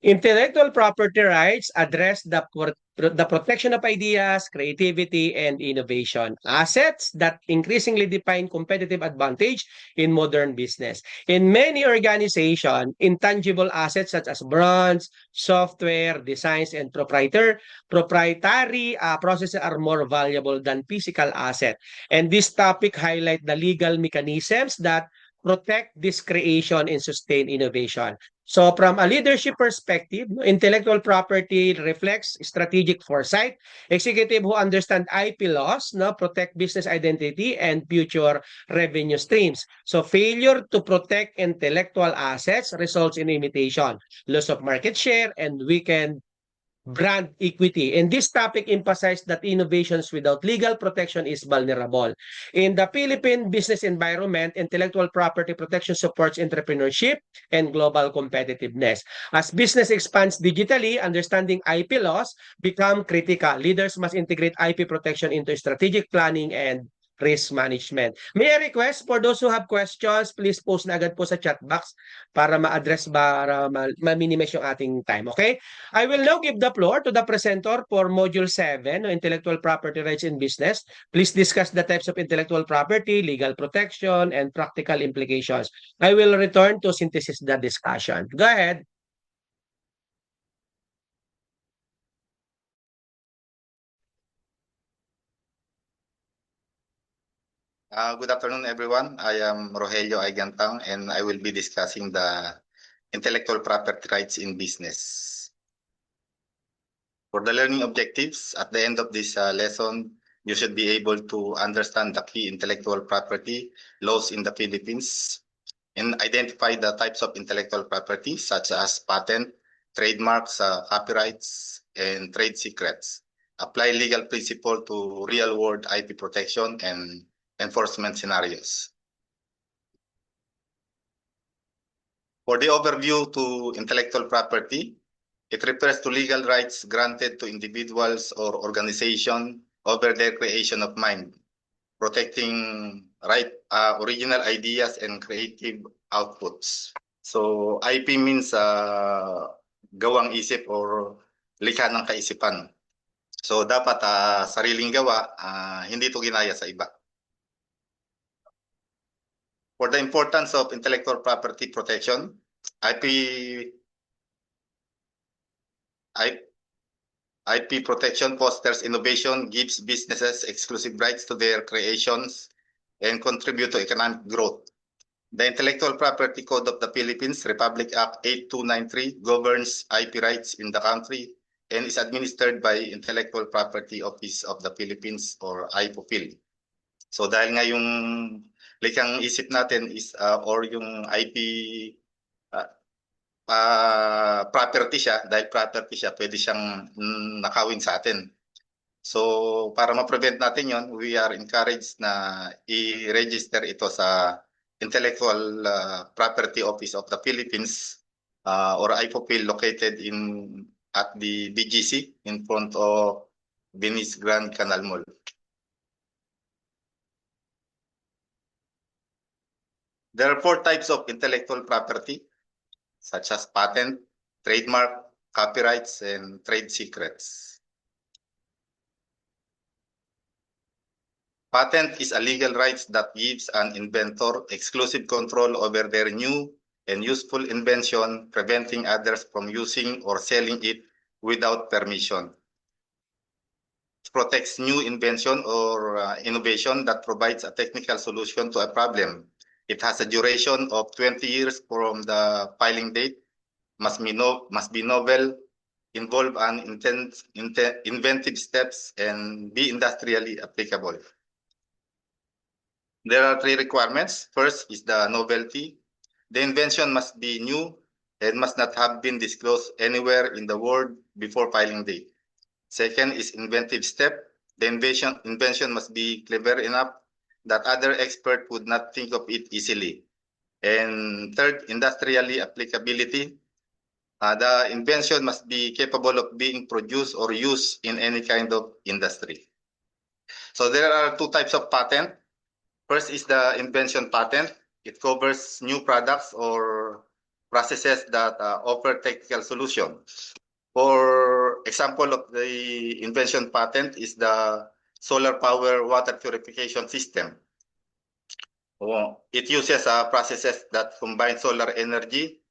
Intellectual property rights address the protection of ideas, creativity, and innovation, assets that increasingly define competitive advantage in modern business. In many organizations, intangible assets such as brands, software, designs, and proprietary processes are more valuable than physical assets. And this topic highlights the legal mechanisms that protect this creation and sustain innovation. So from a leadership perspective, intellectual property reflects strategic foresight, executive who understand IP laws, protect business identity and future revenue streams. So failure to protect intellectual assets results in imitation, loss of market share, and weakened brand equity. And this topic emphasized that innovations without legal protection is vulnerable. In the Philippine business environment, intellectual property protection supports entrepreneurship and global competitiveness. As business expands digitally, understanding IP laws become critical. Leaders must integrate IP protection into strategic planning and risk management. May I request for those who have questions, please post na agad po sa chat box para ma-address, para ma-minimize yung ating time. Okay? I will now give the floor to the presenter for Module 7, Intellectual Property Rights in Business. Please discuss the types of intellectual property, legal protection, and practical implications. I will return to synthesize the discussion. Go ahead. Good afternoon, everyone. I am Rogelio Aigantang, and I will be discussing the intellectual property rights in business. For the learning objectives, at the end of this lesson, you should be able to understand the key intellectual property laws in the Philippines and identify the types of intellectual property such as patent, trademarks, copyrights, and trade secrets. Apply legal principle to real-world IP protection and enforcement scenarios. For the overview to intellectual property, it refers to legal rights granted to individuals or organizations over their creation of mind, protecting original ideas and creative outputs. So IP means gawang isip or likha ng kaisipan. So dapat sariling gawa, hindi ito ginaya sa iba. For the importance of intellectual property protection, IP protection fosters innovation, gives businesses exclusive rights to their creations, and contribute to economic growth. The Intellectual Property Code of the Philippines, Republic Act 8293, governs IP rights in the country and is administered by Intellectual Property Office of the Philippines or IPOPHIL. So dahil nga yung likhang isip natin is or yung IP property siya, dahil property siya, pwede siyang nakawin sa atin. So para ma-prevent natin yon, we are encouraged na i-register ito sa Intellectual Property Office of the Philippines or IPOPHIL located at the BGC in front of Venice Grand Canal Mall. There are 4 types of intellectual property, such as patent, trademark, copyrights, and trade secrets. Patent is a legal right that gives an inventor exclusive control over their new and useful invention, preventing others from using or selling it without permission. It protects new invention or innovation that provides a technical solution to a problem. It has a duration of 20 years from the filing date, must be novel, involve an inventive steps, and be industrially applicable. There are 3 requirements. First is the novelty. The invention must be new and must not have been disclosed anywhere in the world before filing date. Second is inventive step. The invention must be clever enough that other experts would not think of it easily. And third, industrially applicability. The invention must be capable of being produced or used in any kind of industry. So there are 2 types of patent. First is the invention patent. It covers new products or processes that offer technical solution. For example of the invention patent is the solar power water purification system. It uses processes that combine solar energy,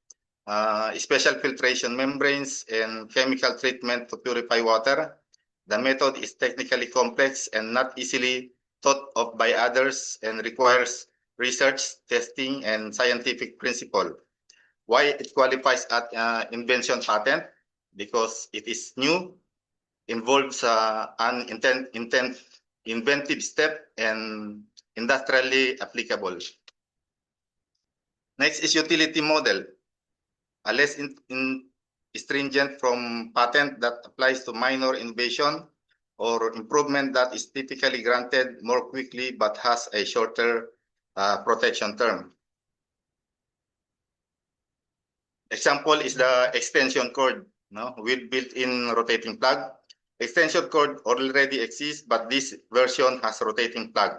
special filtration membranes, and chemical treatment to purify water. The method is technically complex and not easily thought of by others and requires research, testing, and scientific principle. Why it qualifies at invention patent? Because it is new, involves an inventive step, and industrially applicable. Next is utility model, a less stringent from patent that applies to minor innovation or improvement that is typically granted more quickly but has a shorter protection term. Example is the extension cord, with built-in rotating plug. Extension cord already exists, but this version has rotating plug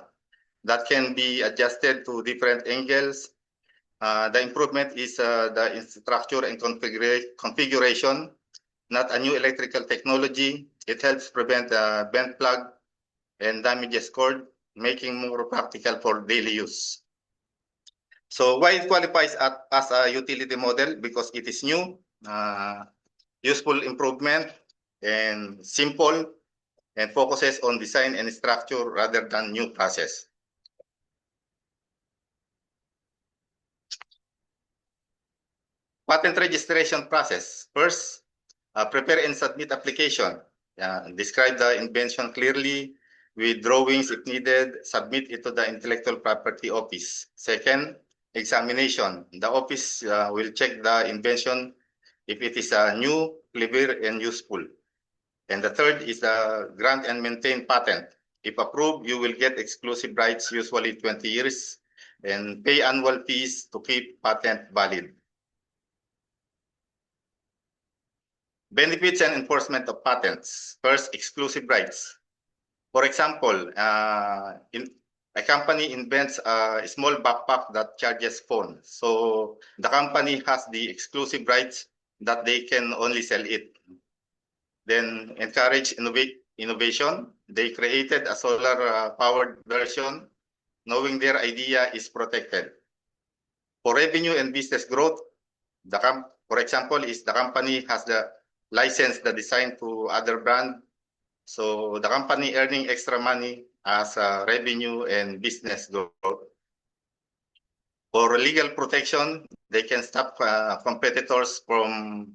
that can be adjusted to different angles. The improvement is the structure and configuration, not a new electrical technology. It helps prevent bent plug and damages cord, making more practical for daily use. So why it qualifies as a utility model? Because it is new, useful improvement, and simple, and focuses on design and structure rather than new process. Patent registration process. First, prepare and submit application. Describe the invention clearly with drawings if needed. Submit it to the Intellectual Property Office. Second, examination. The office will check the invention if it is new, clever, and useful. And the third is the grant and maintain patent. If approved, you will get exclusive rights, usually 20 years, and pay annual fees to keep patent valid. Benefits and enforcement of patents. First, exclusive rights. For example, a company invents a small backpack that charges phone. So the company has the exclusive rights that they can only sell it. Then encourage innovation. They created a solar powered version, knowing their idea is protected. For revenue and business growth, for example, is the company has the license the design to other brand. So the company earning extra money as revenue and business growth. For legal protection, they can stop competitors from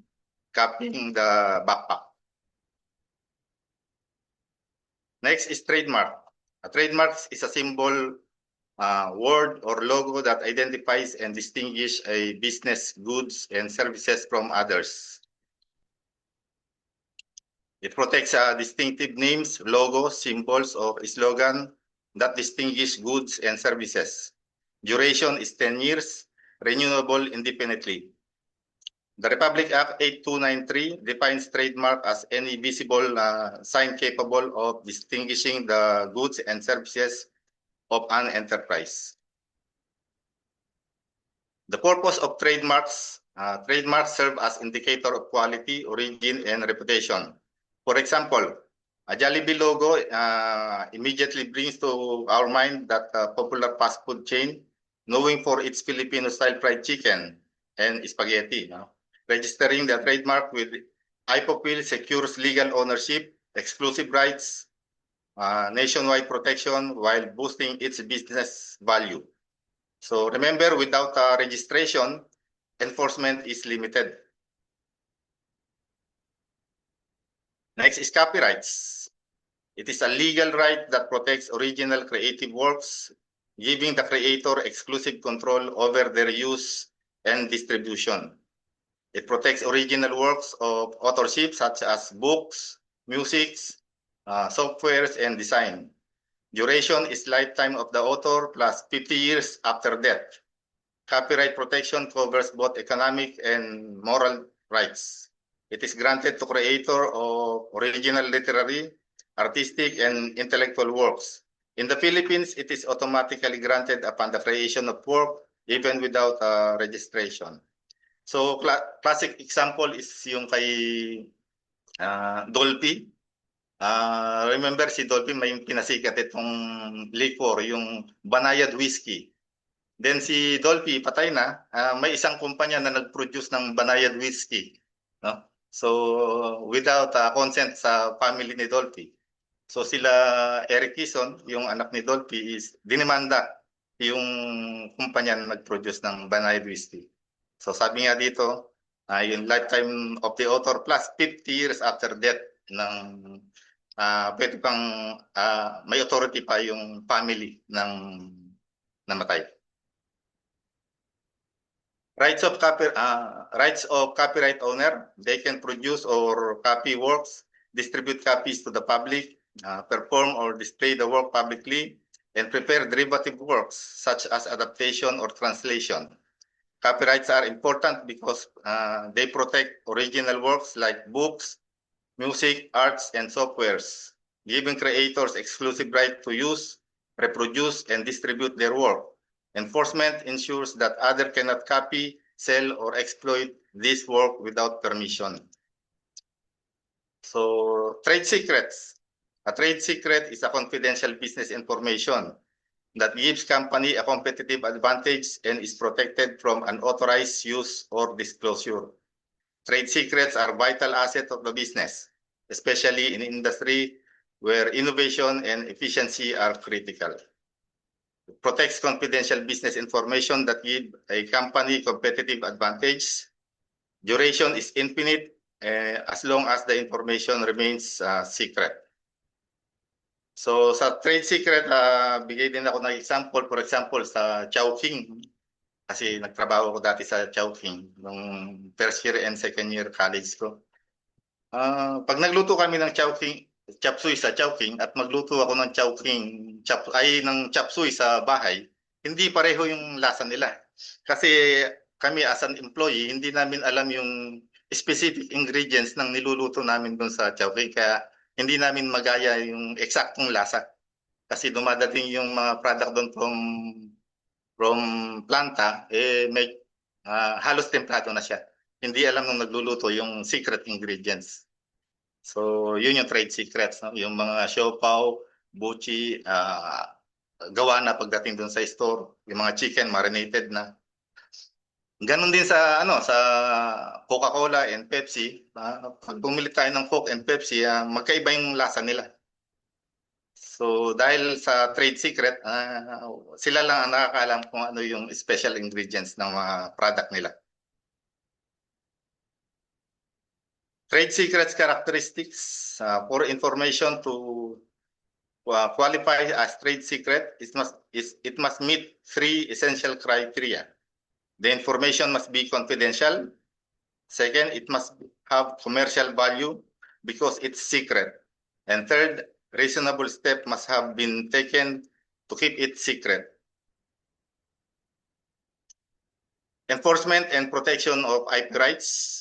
copying the backpack. Next is trademark. A trademark is a symbol, word, or logo that identifies and distinguishes a business, goods, and services from others. It protects distinctive names, logos, symbols, or slogan that distinguish goods and services. Duration is 10 years, renewable indefinitely. The Republic Act 8293 defines trademark as any visible sign capable of distinguishing the goods and services of an enterprise. The purpose of trademarks. Trademarks serve as indicator of quality, origin, and reputation. For example, a Jollibee logo immediately brings to our mind that popular fast food chain, knowing for its Filipino-style fried chicken and spaghetti. Registering the trademark with IPOPIL secures legal ownership, exclusive rights, nationwide protection while boosting its business value. So remember, without registration, enforcement is limited. Next is copyrights. It is a legal right that protects original creative works, giving the creator exclusive control over their use and distribution. It protects original works of authorship such as books, music, softwares, and design. Duration is lifetime of the author plus 50 years after death. Copyright protection covers both economic and moral rights. It is granted to creator of original literary, artistic, and intellectual works. In the Philippines, it is automatically granted upon the creation of work, even without registration. So classic example is yung kay Dolphy. Remember si Dolphy may pinasikat itong liquor, yung Banayad Whiskey. Then si Dolphy patay na, may isang kumpanya na nag-produce ng Banayad Whiskey, no? So without consent sa family ni Dolphy. So sila Eric Kison, yung anak ni Dolphy, is dinimanda yung kumpanya na nag-produce ng Banayad Whiskey. So sabi nga dito, yung lifetime of the author plus 50 years after death ng pwede pang may authority pa yung family ng namatay. Rights of copyright owner, they can produce or copy works, distribute copies to the public, perform or display the work publicly, and prepare derivative works such as adaptation or translation. Copyrights are important because they protect original works like books, music, arts, and softwares, giving creators exclusive right to use, reproduce, and distribute their work. Enforcement ensures that others cannot copy, sell, or exploit this work without permission. So, trade secrets. A trade secret is a confidential business information that gives company a competitive advantage and is protected from unauthorized use or disclosure. Trade secrets are vital assets of the business, especially in industry where innovation and efficiency are critical. It protects confidential business information that give a company competitive advantage. Duration is infinite as long as the information remains secret. So sa trade secret, bigay din ako ng example. For example, sa Chowking. Kasi nagtrabaho ko dati sa Chowking nung first year and second year college ko. Pag nagluto kami ng Chowking, chop suey sa Chowking at magluto ako ng Chowking, ng chop suey sa bahay, hindi pareho yung lasa nila. Kasi kami as an employee, hindi namin alam yung specific ingredients ng niluluto namin doon sa Chowking. Kaya hindi namin magaya yung eksaktong lasa. Kasi dumadating yung mga product doon from planta, may halos templado na siya. Hindi alam nung nagluluto yung secret ingredients. So, yun yung trade secrets, no? Yung mga siopaw, buchi, gawa na pagdating dun sa store, yung mga chicken marinated na. Ganon din sa sa Coca-Cola and Pepsi. Pag bumili tayo ng Coke and Pepsi, magkaiba yung lasa nila. So dahil sa trade secret, sila lang ang nakakaalam kung ano yung special ingredients ng mga product nila. Trade secrets characteristics. For information to qualify as trade secret, it must meet 3 essential criteria. The information must be confidential. Second, it must have commercial value because it's secret. And third, reasonable step must have been taken to keep it secret. Enforcement and protection of IP rights.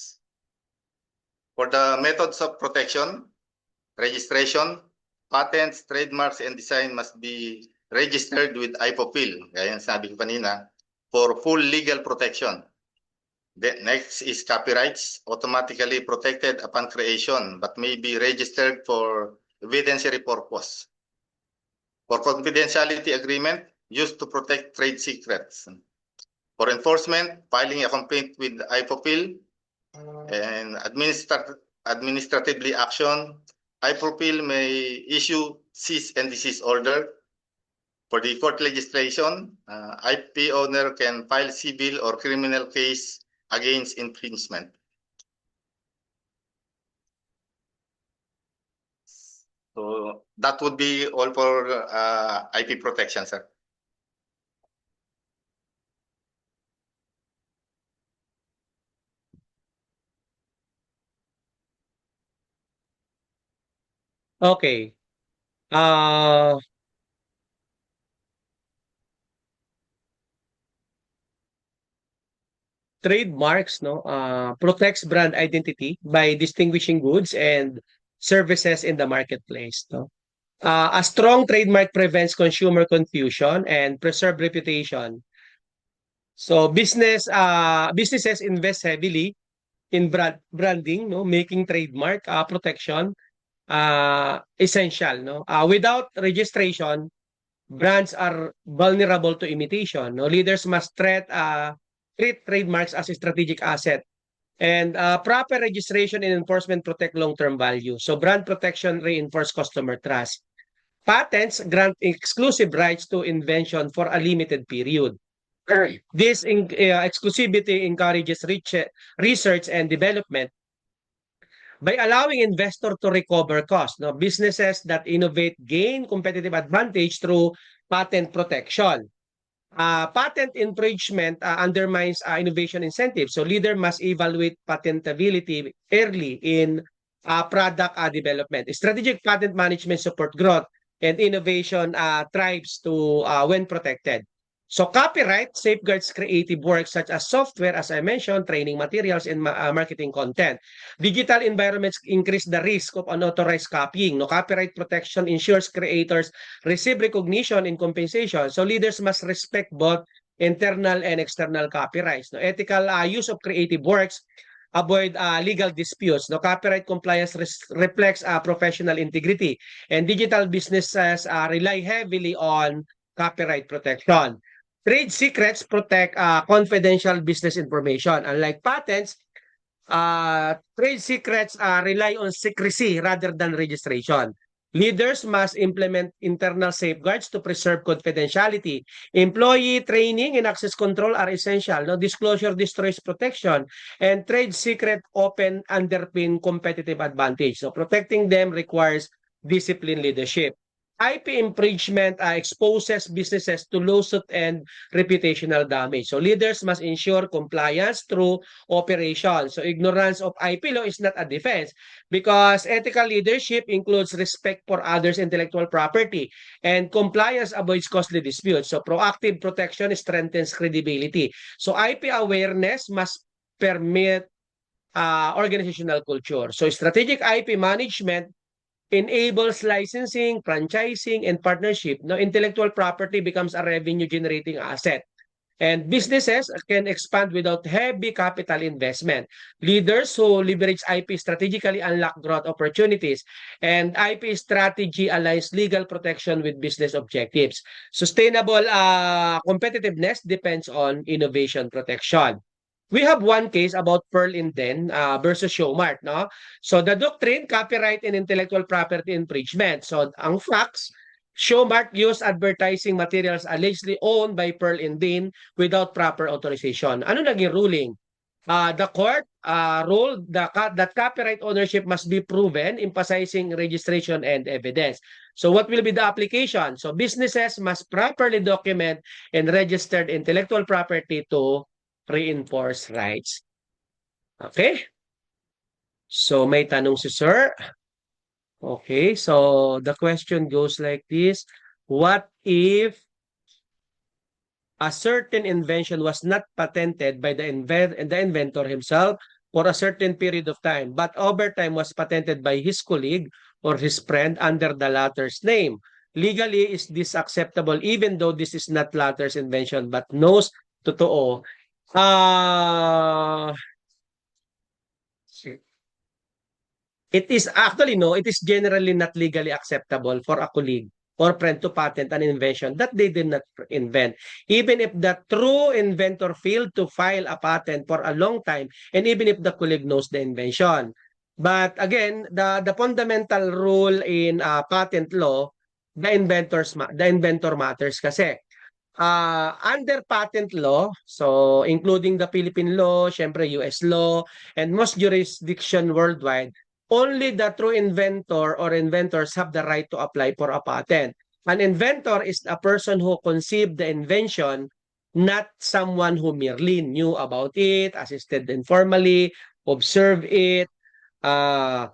For the methods of protection, registration, patents, trademarks, and design must be registered with IPOPIL, gaya yung sabi ko kanina, for full legal protection. The next is copyrights, automatically protected upon creation, but may be registered for evidentiary purpose. For confidentiality agreement, used to protect trade secrets. For enforcement, filing a complaint with IPOPIL, and administratively action, IPOPIL may issue cease and desist order. For the court legislation, IP owner can file civil or criminal case against infringement. So that would be all for IP protection, sir. Okay. Trademarks, no, protects brand identity by distinguishing goods and services in the marketplace, no. A strong trademark prevents consumer confusion and preserve reputation. So businesses invest heavily in branding, no, making trademark protection essential, no. Without registration, brands are vulnerable to imitation. No, leaders must treat trademarks as a strategic asset. And proper registration and enforcement protect long-term value. So brand protection reinforce customer trust. Patents grant exclusive rights to invention for a limited period. This exclusivity encourages research and development by allowing investor to recover costs. No? Businesses that innovate gain competitive advantage through patent protection. Patent infringement undermines innovation incentives. So leader must evaluate patentability early in product development. Strategic patent management support growth and innovation thrives to when protected. So copyright safeguards creative works such as software, as I mentioned, training materials, and marketing content. Digital environments increase the risk of unauthorized copying. No, copyright protection ensures creators receive recognition and compensation. So leaders must respect both internal and external copyrights. No, ethical use of creative works avoid legal disputes. No, copyright compliance reflects professional integrity, and digital businesses rely heavily on copyright protection. Trade secrets protect confidential business information. Unlike patents, trade secrets rely on secrecy rather than registration. Leaders must implement internal safeguards to preserve confidentiality. Employee training and access control are essential. No disclosure destroys protection, and trade secret often underpin competitive advantage. So protecting them requires disciplined leadership. IP infringement exposes businesses to lawsuit and reputational damage. So leaders must ensure compliance through operation. So ignorance of IP law is not a defense because ethical leadership includes respect for others' intellectual property, and compliance avoids costly disputes. So proactive protection strengthens credibility. So IP awareness must permit organizational culture. So strategic IP management enables licensing, franchising, and partnership. Now, intellectual property becomes a revenue-generating asset. And businesses can expand without heavy capital investment. Leaders who leverage IP strategically unlock growth opportunities. And IP strategy aligns legal protection with business objectives. Sustainable competitiveness depends on innovation protection. We have one case about Pearl Inden versus Showmart, no? So the doctrine, copyright and intellectual property infringement. So ang facts, Showmart used advertising materials allegedly owned by Pearl Inden without proper authorization. Ano naging ruling? The court ruled that copyright ownership must be proven, emphasizing registration and evidence. So what will be the application? So businesses must properly document and register intellectual property to reinforce rights. Okay? So may tanong si Sir. Okay, so the question goes like this. What if a certain invention was not patented by the inventor himself for a certain period of time, but over time was patented by his colleague or his friend under the latter's name? Legally, is this acceptable even though this is not latter's invention but knows totoo? Uh, it is actually no, it is generally not legally acceptable for a colleague or friend to patent an invention that they did not invent, even if the true inventor failed to file a patent for a long time, and even if the colleague knows the invention. But again, the fundamental rule in patent law, the inventor matters kasi. Under patent law, so including the Philippine law, syempre US law, and most jurisdiction worldwide, only the true inventor or inventors have the right to apply for a patent. An inventor is a person who conceived the invention, not someone who merely knew about it, assisted informally, observed it, uh,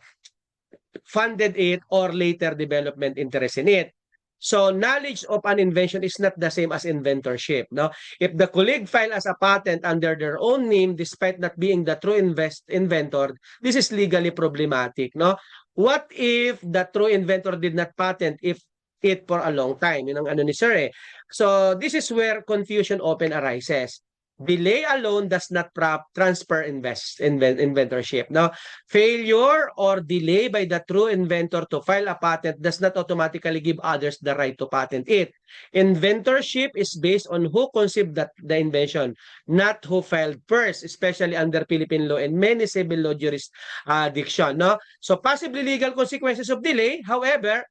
funded it, or later development interest in it. So knowledge of an invention is not the same as inventorship. No, if the colleague file as a patent under their own name despite not being the true inventor, this is legally problematic. No, what if the true inventor did not patent it for a long time? Yun ang ano ni Sir eh. So this is where confusion often arises. delay alone does not transfer inventorship. No, failure or delay by the true inventor to file a patent does not automatically give others the right to patent it. Inventorship is based on who conceived the invention, not who filed first, especially under Philippine law and many civil law jurisdiction. No, so possibly legal consequences of delay. However,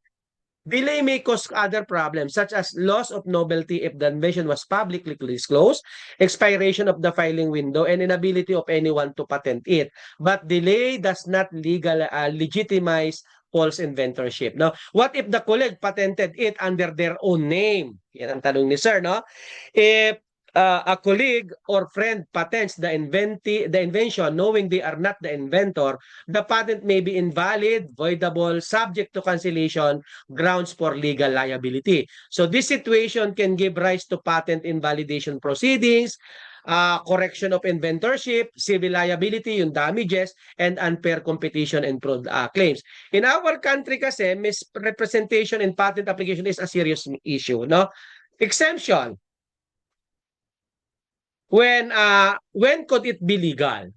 delay may cause other problems such as loss of novelty if the invention was publicly disclosed, expiration of the filing window, and inability of anyone to patent it. But delay does not legitimize false inventorship. Now, what if the colleague patented it under their own name? Yan ang tanong ni Sir, no? If a colleague or friend patents the invention knowing they are not the inventor, the patent may be invalid, voidable, subject to cancellation, grounds for legal liability. So this situation can give rise to patent invalidation proceedings, correction of inventorship, civil liability, yung damages, and unfair competition and fraud claims. In our country kasi, misrepresentation in patent application is a serious issue. No? Exemption. When could it be legal?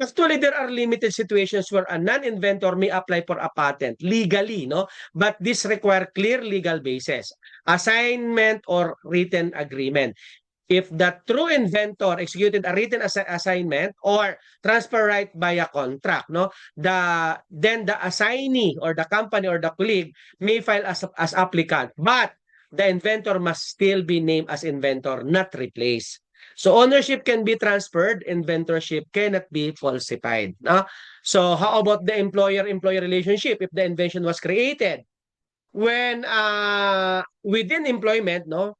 Actually, there are limited situations where a non-inventor may apply for a patent legally, no? But this require clear legal basis, assignment or written agreement. If the true inventor executed a written assignment or transfer right by a contract, no, then the assignee or the company or the colleague may file as applicant, but the inventor must still be named as inventor, not replaced. So ownership can be transferred, inventorship cannot be falsified. No? So how about the employer-employee relationship if the invention was created? When within employment, no,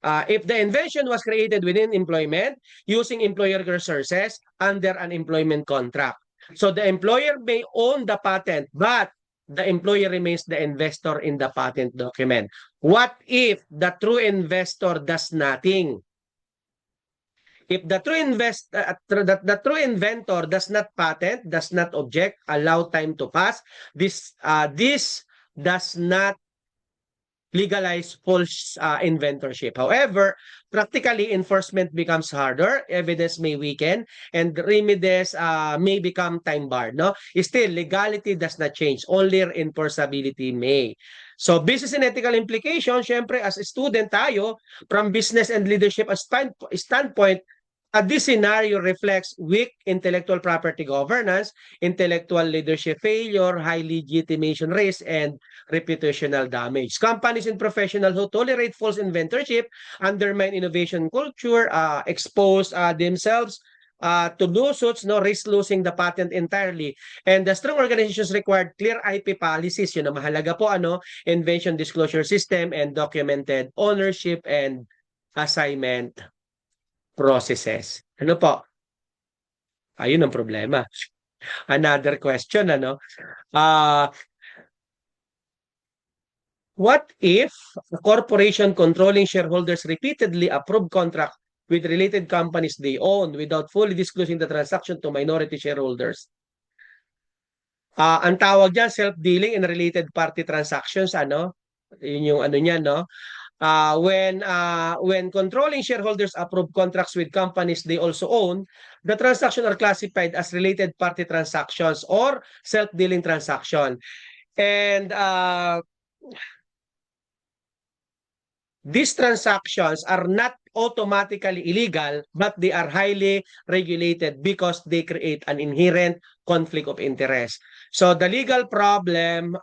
if the invention was created within employment using employer resources under an employment contract. So the employer may own the patent, but the employer remains the investor in the patent document. What if the true investor does nothing? If the true inventor does not patent, does not object, allow time to pass, this does not legalize false inventorship. However, practically enforcement becomes harder, evidence may weaken, and remedies may become time barred. No? Still, legality does not change, only enforceability may. So business and ethical implications, syempre as a student tayo, from business and leadership standpoint, this scenario reflects weak intellectual property governance, intellectual leadership failure, high legitimation risk, and reputational damage. Companies and professionals who tolerate false inventorship, undermine innovation culture, expose themselves to lawsuits, no, risk losing the patent entirely. And the strong organizations required clear IP policies, yun ang mahalaga po, invention disclosure system, and documented ownership and assignment processes. Ano po? Ayun ang problema. Another question, what if a corporation controlling shareholders repeatedly approve contract with related companies they own without fully disclosing the transaction to minority shareholders? Ang tawag dyan, self-dealing and related party transactions, Yun yung niyan, no? When controlling shareholders approve contracts with companies they also own, the transactions are classified as related party transactions or self-dealing transaction. And these transactions are not automatically illegal, but they are highly regulated because they create an inherent conflict of interest. So the legal problem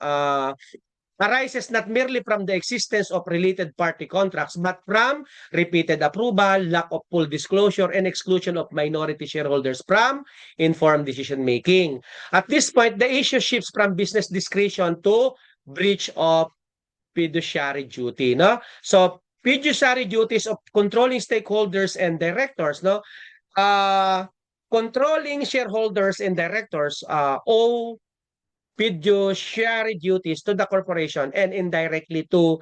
arises not merely from the existence of related party contracts, but from repeated approval, lack of full disclosure, and exclusion of minority shareholders from informed decision-making. At this point, the issue shifts from business discretion to breach of fiduciary duty. No? So, fiduciary duties of controlling stakeholders and directors, no? Controlling shareholders and directors owe fiduciary duties to the corporation and indirectly to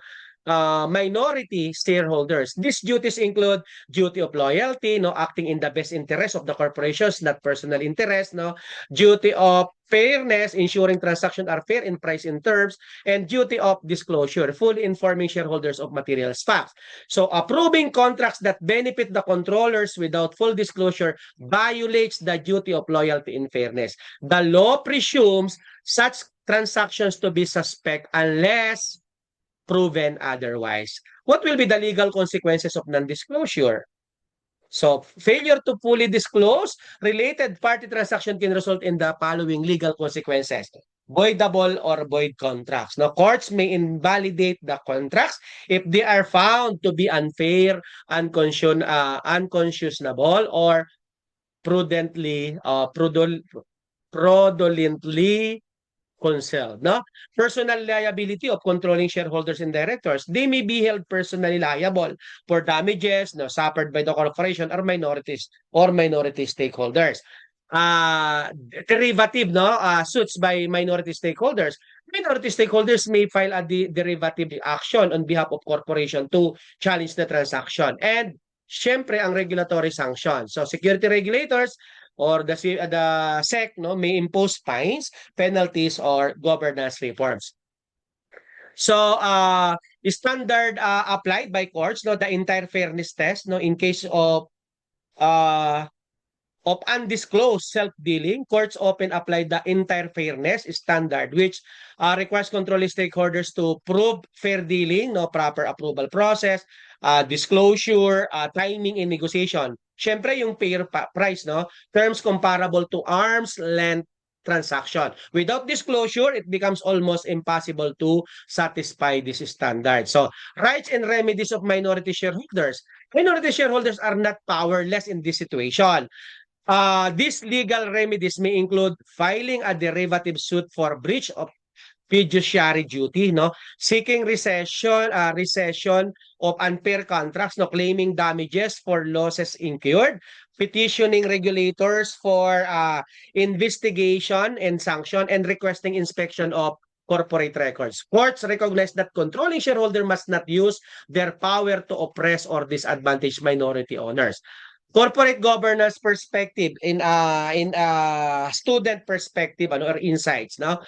minority shareholders. These duties include duty of loyalty, no, acting in the best interest of the corporations, not personal interest, no, duty of fairness, ensuring transactions are fair in price and terms, and duty of disclosure, fully informing shareholders of material facts. So approving contracts that benefit the controllers without full disclosure violates the duty of loyalty and fairness. The law presumes such transactions to be suspect unless proven otherwise. What will be the legal consequences of non-disclosure? So, failure to fully disclose related party transaction can result in the following legal consequences. Voidable or void contracts. Now, courts may invalidate the contracts if they are found to be unfair, unconscionable, or fraudulently concealed. No? Personal liability of controlling shareholders and directors. They may be held personally liable for damages suffered by the corporation or minority stakeholders. Derivative suits by minority stakeholders. Minority stakeholders may file a derivative action on behalf of corporation to challenge the transaction. And syempre ang regulatory sanctions. So security regulators or the SEC may impose fines, penalties, or governance reforms. So standard applied by courts, the entire fairness test, in case of undisclosed self-dealing, courts often apply the entire fairness standard, which requires controlling stakeholders to prove fair dealing, proper approval process, disclosure, timing, and negotiation. Siyempre, yung fair price, terms comparable to arm's length transaction. Without disclosure, it becomes almost impossible to satisfy this standard. So, rights and remedies of minority shareholders. Minority shareholders are not powerless in this situation. These legal remedies may include filing a derivative suit for breach of fiduciary duty, seeking recession of unfair contracts, claiming damages for losses incurred, petitioning regulators for investigation and sanction, and requesting inspection of corporate records. Courts recognize that controlling shareholder must not use their power to oppress or disadvantage minority owners. Corporate governance perspective in student perspective or insights, from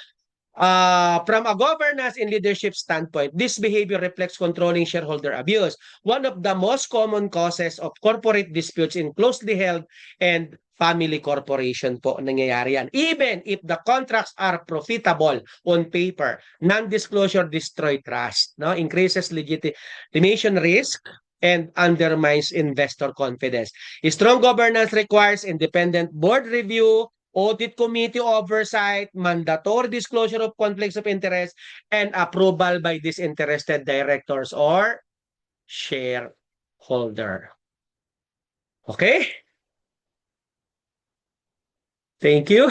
a governance and leadership standpoint, this behavior reflects controlling shareholder abuse. One of the most common causes of corporate disputes in closely held and family corporation po nangyayari yan. Even if the contracts are profitable on paper, non-disclosure destroy trust, increases legitimation risk, and undermines investor confidence. Strong governance requires independent board review, audit committee oversight, mandatory disclosure of conflicts of interest, and approval by disinterested directors or shareholder. Okay? Thank you.